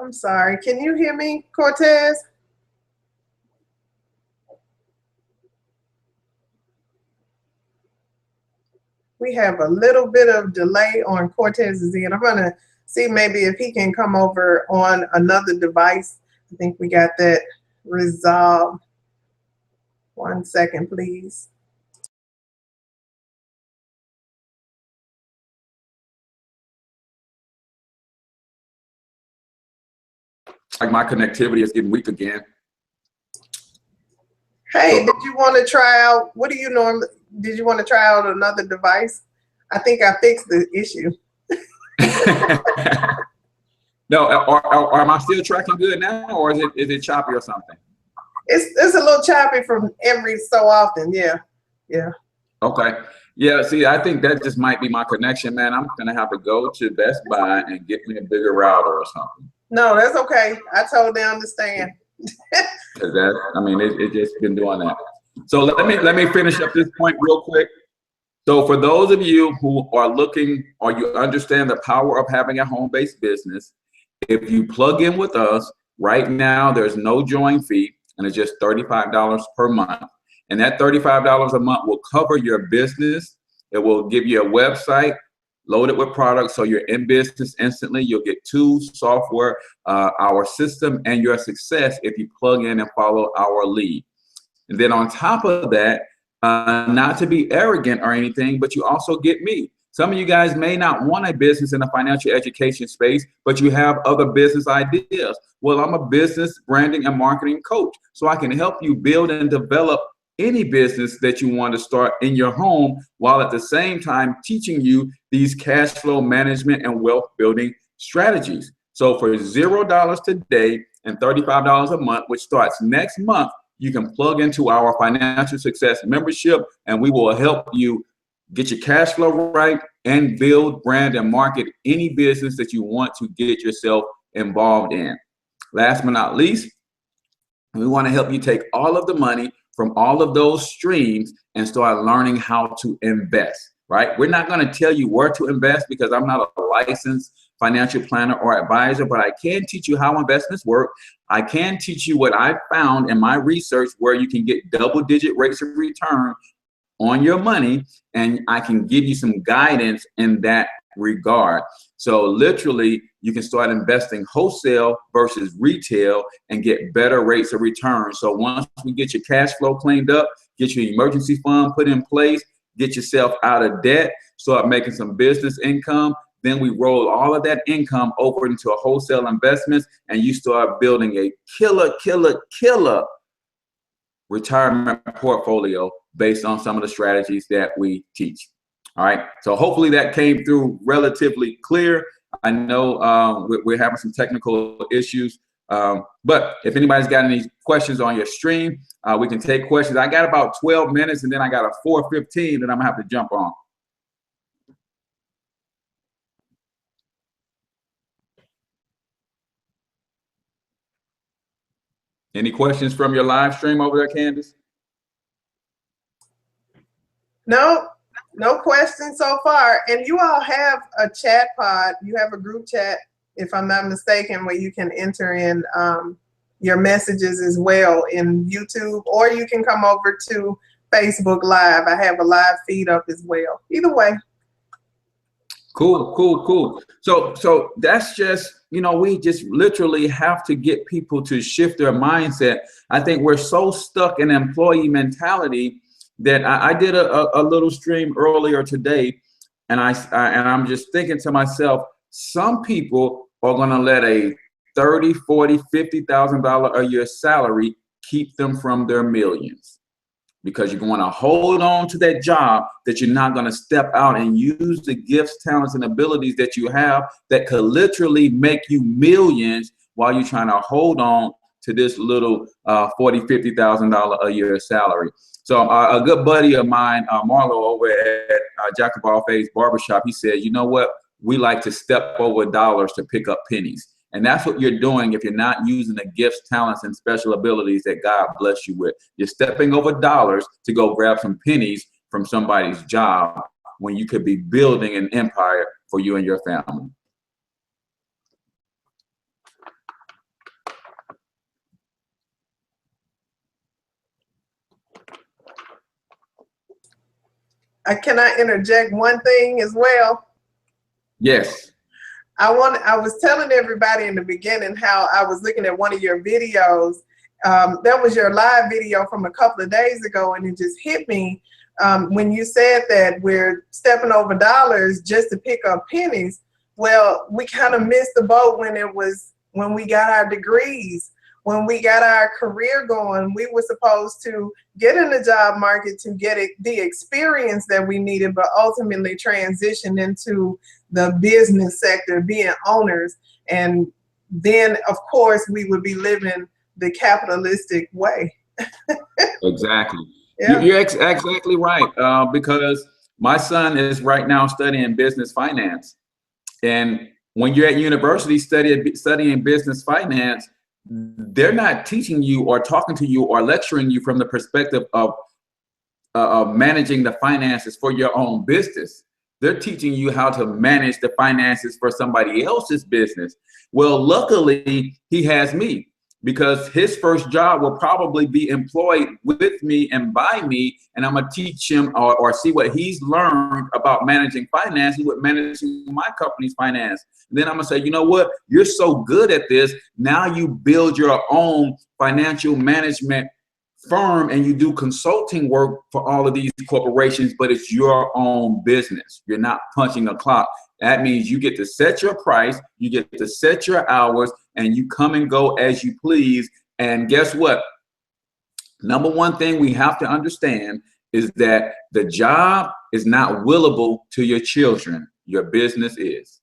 I'm sorry. Can you hear me, Cortez? We have a little bit of delay on Cortez's end. I'm going to see maybe if he can come over on another device. I think we got that resolved. 1 second, please. like my connectivity is getting weak again. Hey, did you want to try out, what do you normally, did you want to try out another device? I think I fixed the issue. No, or am I still tracking good now, or is it choppy or something? It's a little choppy from every so often, yeah. Okay. Yeah, see, I think that just might be my connection, man. I'm gonna have to go to Best Buy and get me a bigger router or something. No, that's okay. I totally understand. Cause it just been doing that. So let me finish up this point real quick. So for those of you who are looking, or you understand the power of having a home-based business, if you plug in with us right now, there's no join fee, and it's just $35 per month. And that $35 a month will cover your business. It will give you a website loaded with products, so you're in business instantly. You'll get tools, software, our system, and your success if you plug in and follow our lead. And then on top of that, not to be arrogant or anything, but you also get me. Some of you guys may not want a business in the financial education space, but you have other business ideas. Well, I'm a business branding and marketing coach, so I can help you build and develop any business that you want to start in your home, while at the same time teaching you these cash flow management and wealth building strategies. So for $0 today and $35 a month, which starts next month, you can plug into our financial success membership, and we will help you get your cash flow right, and build, brand, and market any business that you want to get yourself involved in. Last but not least, we want to help you take all of the money from all of those streams and start learning how to invest, right? We're not going to tell you where to invest because I'm not a licensed financial planner or advisor, but I can teach you how investments work. I can teach you what I found in my research where you can get double-digit rates of return on your money, and I can give you some guidance in that regard. So literally, you can start investing wholesale versus retail and get better rates of return. So once we get your cash flow cleaned up, get your emergency fund put in place, get yourself out of debt, start making some business income, then we roll all of that income over into a wholesale investments, and you start building a killer retirement portfolio based on some of the strategies that we teach. All right, so hopefully that came through relatively clear. I know we're having some technical issues, but if anybody's got any questions on your stream, we can take questions. I got about 12 minutes, and then I got a 4:15 that I'm gonna have to jump on. Any questions from your live stream over there, Candace? No questions so far. And you all have a chat pod. You have a group chat, if I'm not mistaken, where you can enter in your messages as well in YouTube, or you can come over to Facebook Live. I have a live feed up as well. Either way. Cool. So that's just, we just literally have to get people to shift their mindset. I think we're so stuck in employee mentality that I did a little stream earlier today, and I'm just thinking to myself, some people are gonna let a $30,000, $40,000, $50,000 a year salary keep them from their millions. Because you're going to hold on to that job that you're not going to step out and use the gifts, talents, and abilities that you have that could literally make you millions while you're trying to hold on to this little $40,000, $50,000 a year salary. So a good buddy of mine, Marlo, over at Jack of All Fades Barbershop, he said, you know what? We like to step over dollars to pick up pennies. And that's what you're doing if you're not using the gifts, talents, and special abilities that God bless you with. You're stepping over dollars to go grab some pennies from somebody's job when you could be building an empire for you and your family. Can I interject one thing as well? Yes. I was telling everybody in the beginning how I was looking at one of your videos. That was your live video from a couple of days ago, and it just hit me when you said that we're stepping over dollars just to pick up pennies. Well, we kind of missed the boat when we got our degrees. When we got our career going, we were supposed to get in the job market to get the experience that we needed, but ultimately transition into the business sector, being owners. And then, of course, we would be living the capitalistic way. Exactly. Yeah. You're exactly right. Because my son is right now studying business finance. And when you're at university studying business finance, they're not teaching you or talking to you or lecturing you from the perspective of managing the finances for your own business. They're teaching you how to manage the finances for somebody else's business. Well, luckily, he has me, because his first job will probably be employed with me and by me, and I'm gonna teach him or see what he's learned about managing finances with managing my company's finance. And then I'm gonna say, you know what, you're so good at this, now you build your own financial management firm and you do consulting work for all of these corporations, but it's your own business. You're not punching a clock. That means you get to set your price, you get to set your hours, and you come and go as you please. And guess what? Number one thing we have to understand is that the job is not willable to your children. Your business is.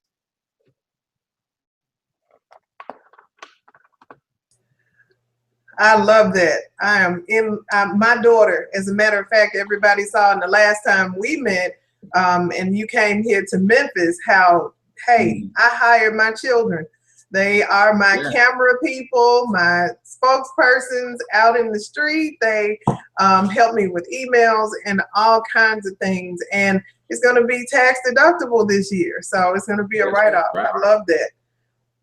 I love that. I am in my daughter, as a matter of fact, everybody saw in the last time we met, and you came here to Memphis, how, hey, I hired my children. They are my camera people, my spokespersons out in the street. They help me with emails and all kinds of things. And it's going to be tax deductible this year. So it's going to be a write-off. Right. I love that.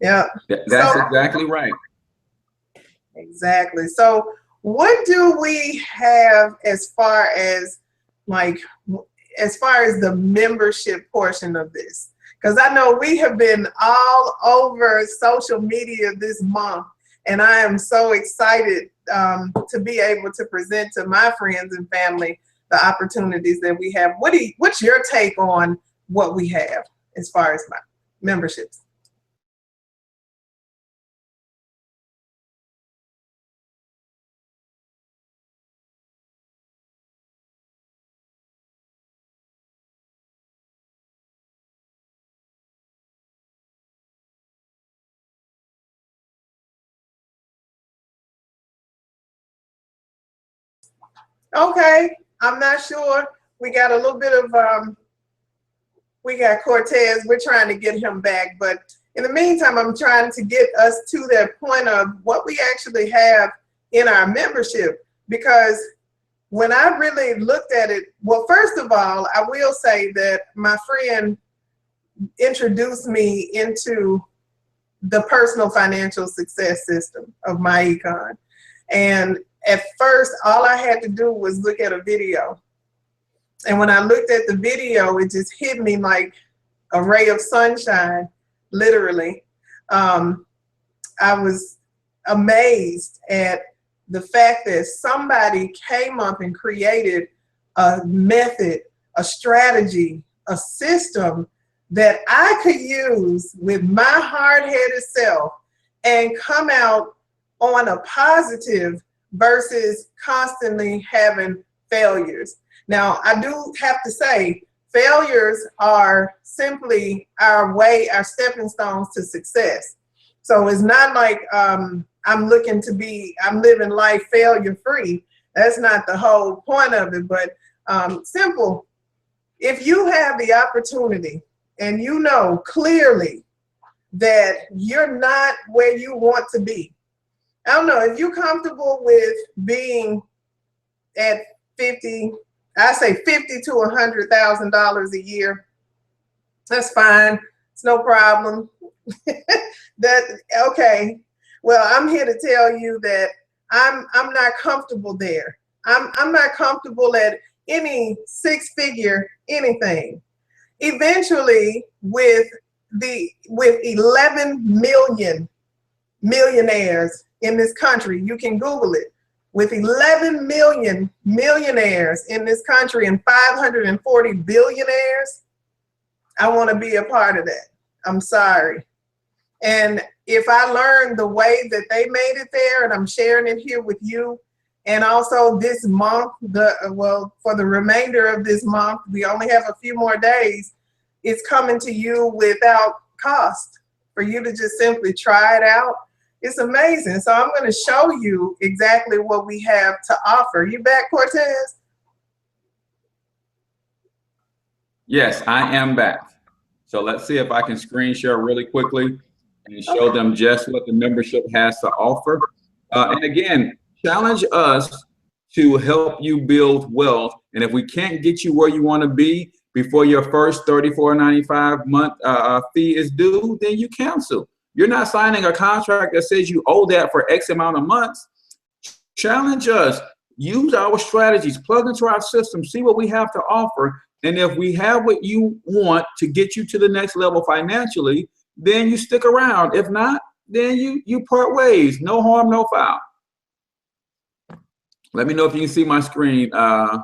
Yeah. That's exactly right. Exactly. So what do we have as far as the membership portion of this? Because I know we have been all over social media this month, and I am so excited to be able to present to my friends and family the opportunities that we have. What's your take on what we have as far as my memberships? Okay, I'm not sure. We got a little bit of, we got Cortez. We're trying to get him back. But in the meantime, I'm trying to get us to that point of what we actually have in our membership. Because when I really looked at it, well, first of all, I will say that my friend introduced me into the personal financial success system of MyEcon. And at first, all I had to do was look at a video. And when I looked at the video, it just hit me like a ray of sunshine, literally. I was amazed at the fact that somebody came up and created a method, a strategy, a system that I could use with my hard-headed self and come out on a positive versus constantly having failures. Now, I do have to say, failures are simply our stepping stones to success. So it's not like I'm living life failure free. That's not the whole point of it, but simple. If you have the opportunity and you know clearly that you're not where you want to be, I don't know, if you're comfortable with being at $50,000 to $100,000 a year, that's fine. It's no problem. Okay. Well, I'm here to tell you that I'm not comfortable there. I'm not comfortable at any six-figure anything. Eventually, with 11 million millionaires in this country, you can Google it, with 11 million millionaires in this country and 540 billionaires, I want to be a part of that. I'm sorry. And if I learned the way that they made it there, and I'm sharing it here with you, and also this month, for the remainder of this month, we only have a few more days, it's coming to you without cost for you to just simply try it out. It's amazing. So I'm going to show you exactly what we have to offer. You back, Cortez? Yes, I am back. So let's see if I can screen share really quickly and show them just what the membership has to offer. And again, challenge us to help you build wealth. And if we can't get you where you want to be before your first $34.95 month fee is due, then you cancel. You're not signing a contract that says you owe that for X amount of months. Challenge us. Use our strategies. Plug into our system. See what we have to offer. And if we have what you want to get you to the next level financially, then you stick around. If not, then you part ways. No harm, no foul. Let me know if you can see my screen. Can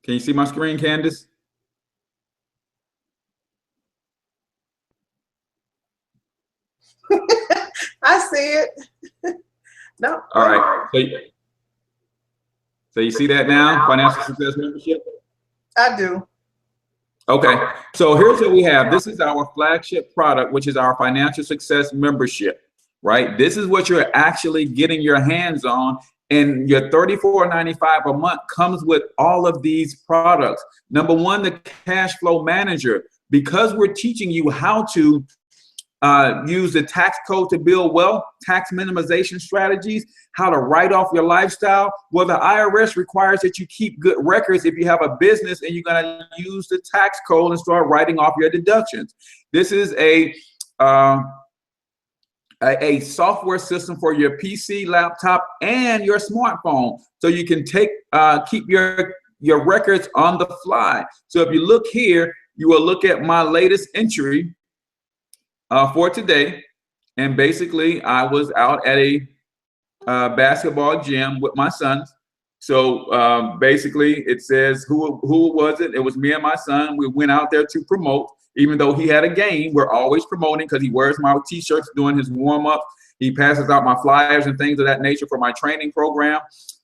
you see my screen, Candace? I see it. No. All right. So you see that now, Financial Success Membership? I do. Okay. So here's what we have. This is our flagship product, which is our Financial Success Membership, right? This is what you're actually getting your hands on And your $34.95 a month comes with all of these products. Number one, the Cash Flow Manager, because we're teaching you how to use the tax code to build wealth, tax minimization strategies, how to write off your lifestyle. Well, the IRS requires that you keep good records if you have a business and you're going to use the tax code and start writing off your deductions. This is a software system for your PC, laptop, and your smartphone, so you can keep your records on the fly. So if you look here, you will look at my latest entry for today, and basically I was out at a basketball gym with my sons. So basically it says who was it? It was me and my son. We went out there to promote. Even though he had a game, we're always promoting because he wears my t-shirts doing his warm-up. He passes out my flyers and things of that nature for my training program.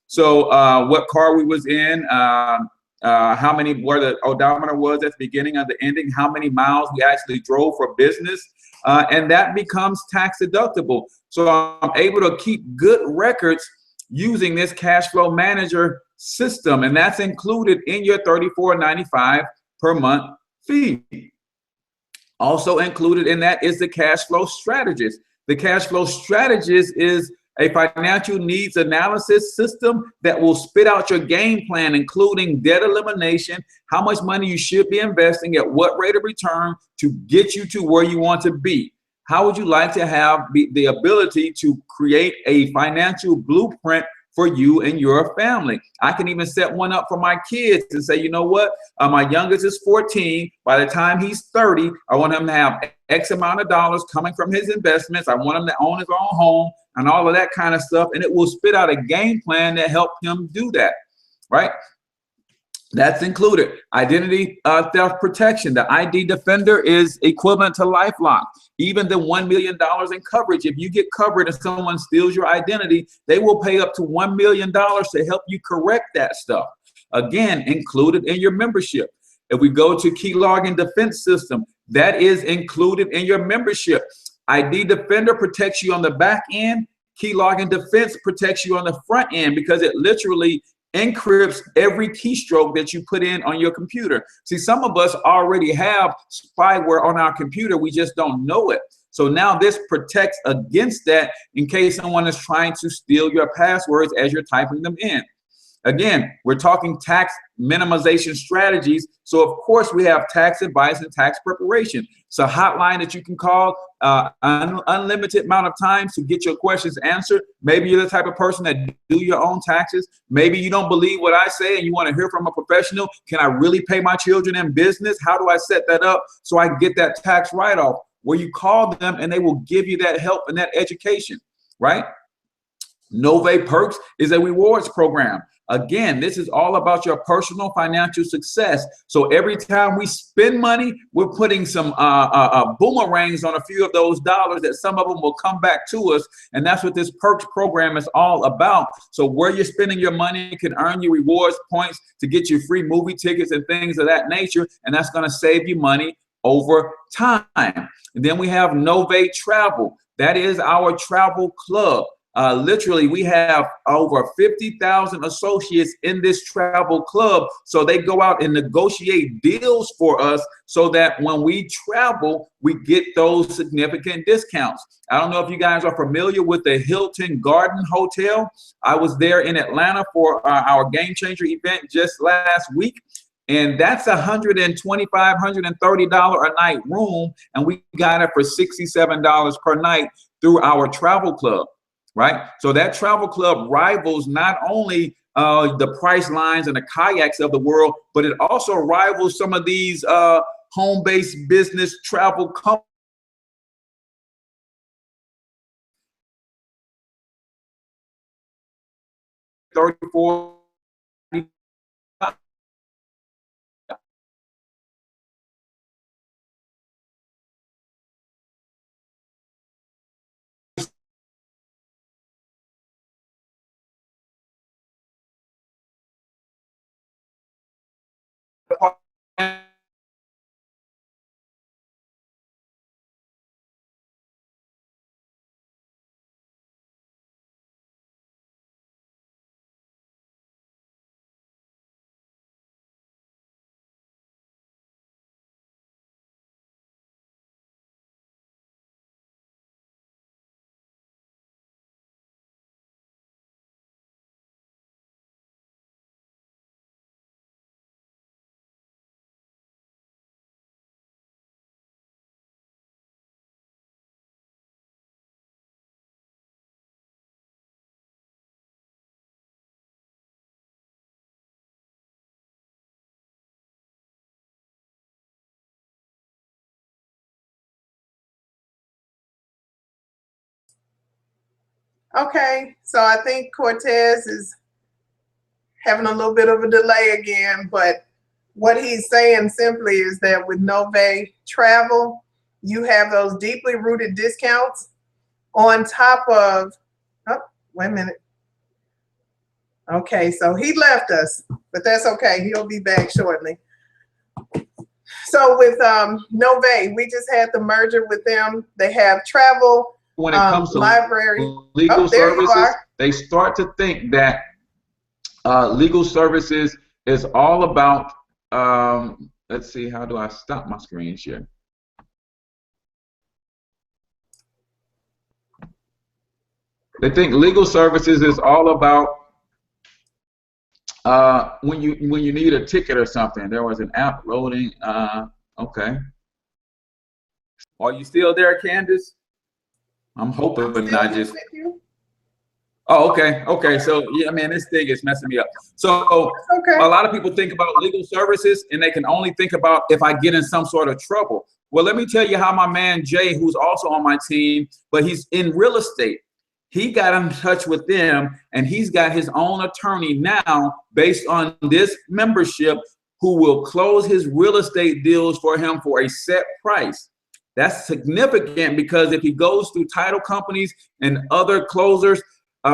So what car we was in, how many, where the odometer was at the beginning of the ending, how many miles we actually drove for business, and that becomes tax deductible. So I'm able to keep good records using this Cash Flow Manager system, and that's included in your $34.95 per month fee. Also included in that is the Cash Flow Strategist. The Cash Flow Strategist is a financial needs analysis system that will spit out your game plan, including debt elimination, how much money you should be investing, at what rate of return to get you to where you want to be. How would you like to have the ability to create a financial blueprint for you and your family? I can even set one up for my kids and say, you know what, my youngest is 14. By the time he's 30, I want him to have X amount of dollars coming from his investments. I want him to own his own home and all of that kind of stuff. And it will spit out a game plan that helps him do that, right? That's included. Identity theft protection. The ID Defender is equivalent to LifeLock. Even the $1 million in coverage. If you get covered and someone steals your identity, they will pay up to $1 million to help you correct that stuff. Again, included in your membership. If we go to Key Login Defense System, that is included in your membership. ID Defender protects you on the back end. Key Login Defense protects you on the front end because it literally encrypts every keystroke that you put in on your computer. See, some of us already have spyware on our computer. We just don't know it. So now this protects against that in case someone is trying to steal your passwords as you're typing them in. Again, we're talking tax minimization strategies. So of course we have tax advice and tax preparation. It's a hotline that you can call unlimited amount of times to get your questions answered. Maybe you're the type of person that do your own taxes. Maybe you don't believe what I say and you want to hear from a professional. Can I really pay my children in business? How do I set that up so I can get that tax write-off? Where you call them and they will give you that help and that education, right? Nove Perks is a rewards program. Again, this is all about your personal financial success. So every time we spend money, we're putting some boomerangs on a few of those dollars that some of them will come back to us. And that's what this Perks program is all about. So where you're spending your money can earn you rewards points to get you free movie tickets and things of that nature. And that's going to save you money over time. And then we have Nove Travel. That is our travel club. Literally, we have over 50,000 associates in this travel club. So they go out and negotiate deals for us so that when we travel, we get those significant discounts. I don't know if you guys are familiar with the Hilton Garden Hotel. I was there in Atlanta for our Game Changer event just last week. And that's $125, $130 a night room. And we got it for $67 per night through our travel club. Right? So that travel club rivals not only the Pricelines and the Kayaks of the world, but it also rivals some of these home-based business travel companies. $34. Okay, so I think Cortez is having a little bit of a delay again, but what he's saying simply is that with Nove Travel, you have those deeply rooted discounts on top of, oh, wait a minute. Okay, so he left us, but that's okay. He'll be back shortly. So with Nove, we just had the merger with them. They have travel, when it comes to library, legal services, they start to think that legal services is all about, let's see, how do I stop my screen share? They think legal services is all about when you need a ticket or something. There was an app loading. Okay. Are you still there, Candace? I'm hoping, but not just. Oh, okay. Okay. So yeah, man, this thing is messing me up. So a lot of people think about legal services and they can only think about if I get in some sort of trouble. Well, let me tell you how my man Jay, who's also on my team, but he's in real estate. He got in touch with them and he's got his own attorney now based on this membership who will close his real estate deals for him for a set price. That's significant because if he goes through title companies and other closers,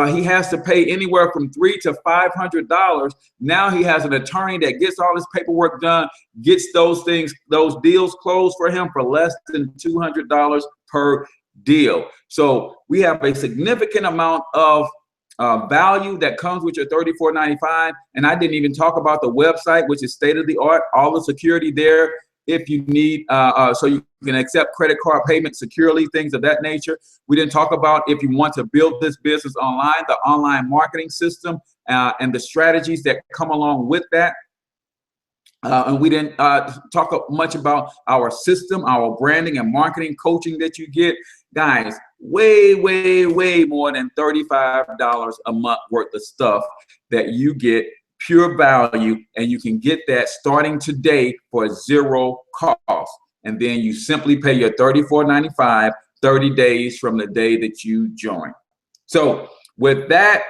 he has to pay anywhere from $300 to $500. Now he has an attorney that gets all his paperwork done, gets those deals closed for him for less than $200 per deal. So we have a significant amount of value that comes with your $34.95. And I didn't even talk about the website, which is state of the art, all the security there. If you need, so you can accept credit card payments securely, things of that nature. We didn't talk about if you want to build this business online, the online marketing system and the strategies that come along with that. And we didn't talk much about our system, our branding and marketing coaching that you get. Guys, way, way, way more than $35 a month worth of stuff that you get, pure value, and you can get that starting today for zero cost. And then you simply pay your $34.95, 30 days from the day that you join. So with that,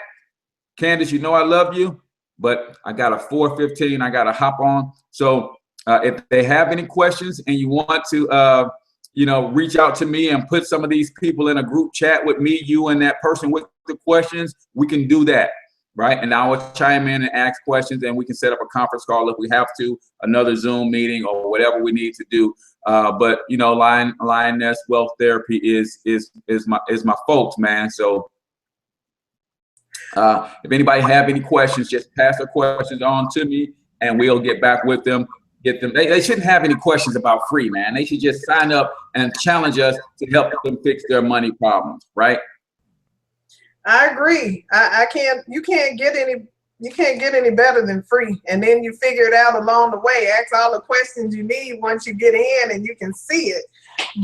Candace, you know I love you, but I got a 4:15 I got to hop on. So if they have any questions and you want to, reach out to me and put some of these people in a group chat with me, you and that person with the questions, we can do that. Right. And I will chime in and ask questions and we can set up a conference call if we have to, another Zoom meeting or whatever we need to do. But, Lioness Wealth Therapy is my folks, man. So if anybody have any questions, just pass their questions on to me and we'll get back with them. Get them. They shouldn't have any questions about free, man. They should just sign up and challenge us to help them fix their money problems. Right. I agree. You can't get any better than free. And then you figure it out along the way. Ask all the questions you need once you get in and you can see it.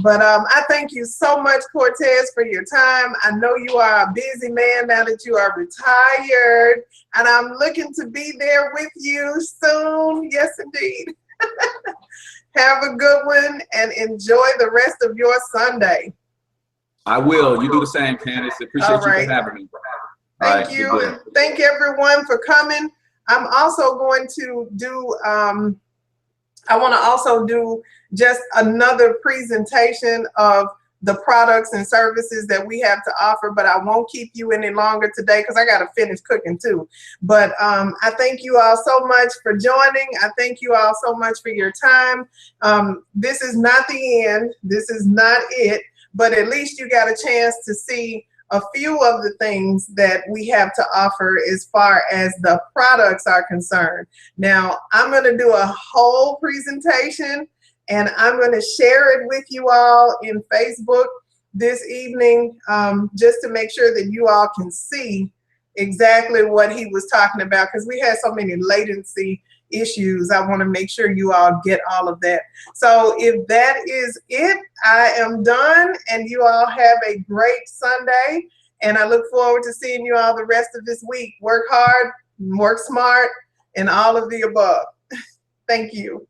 But I thank you so much, Cortez, for your time. I know you are a busy man now that you are retired, and I'm looking to be there with you soon. Yes, indeed. Have a good one and enjoy the rest of your Sunday. I will. You do the same, Candace. Appreciate you for having me. Thank you. And thank everyone for coming. I'm also going to do, I want to also do just another presentation of the products and services that we have to offer, but I won't keep you any longer today because I got to finish cooking too. But I thank you all so much for joining. I thank you all so much for your time. This is not the end. This is not it. But at least you got a chance to see a few of the things that we have to offer as far as the products are concerned. Now, I'm going to do a whole presentation and I'm going to share it with you all in Facebook this evening just to make sure that you all can see exactly what he was talking about, because we had so many latency issues. I want to make sure you all get all of that. So if that is it, I am done, and you all have a great Sunday, and I look forward to seeing you all the rest of this week. Work hard, work smart, and all of the above. Thank you.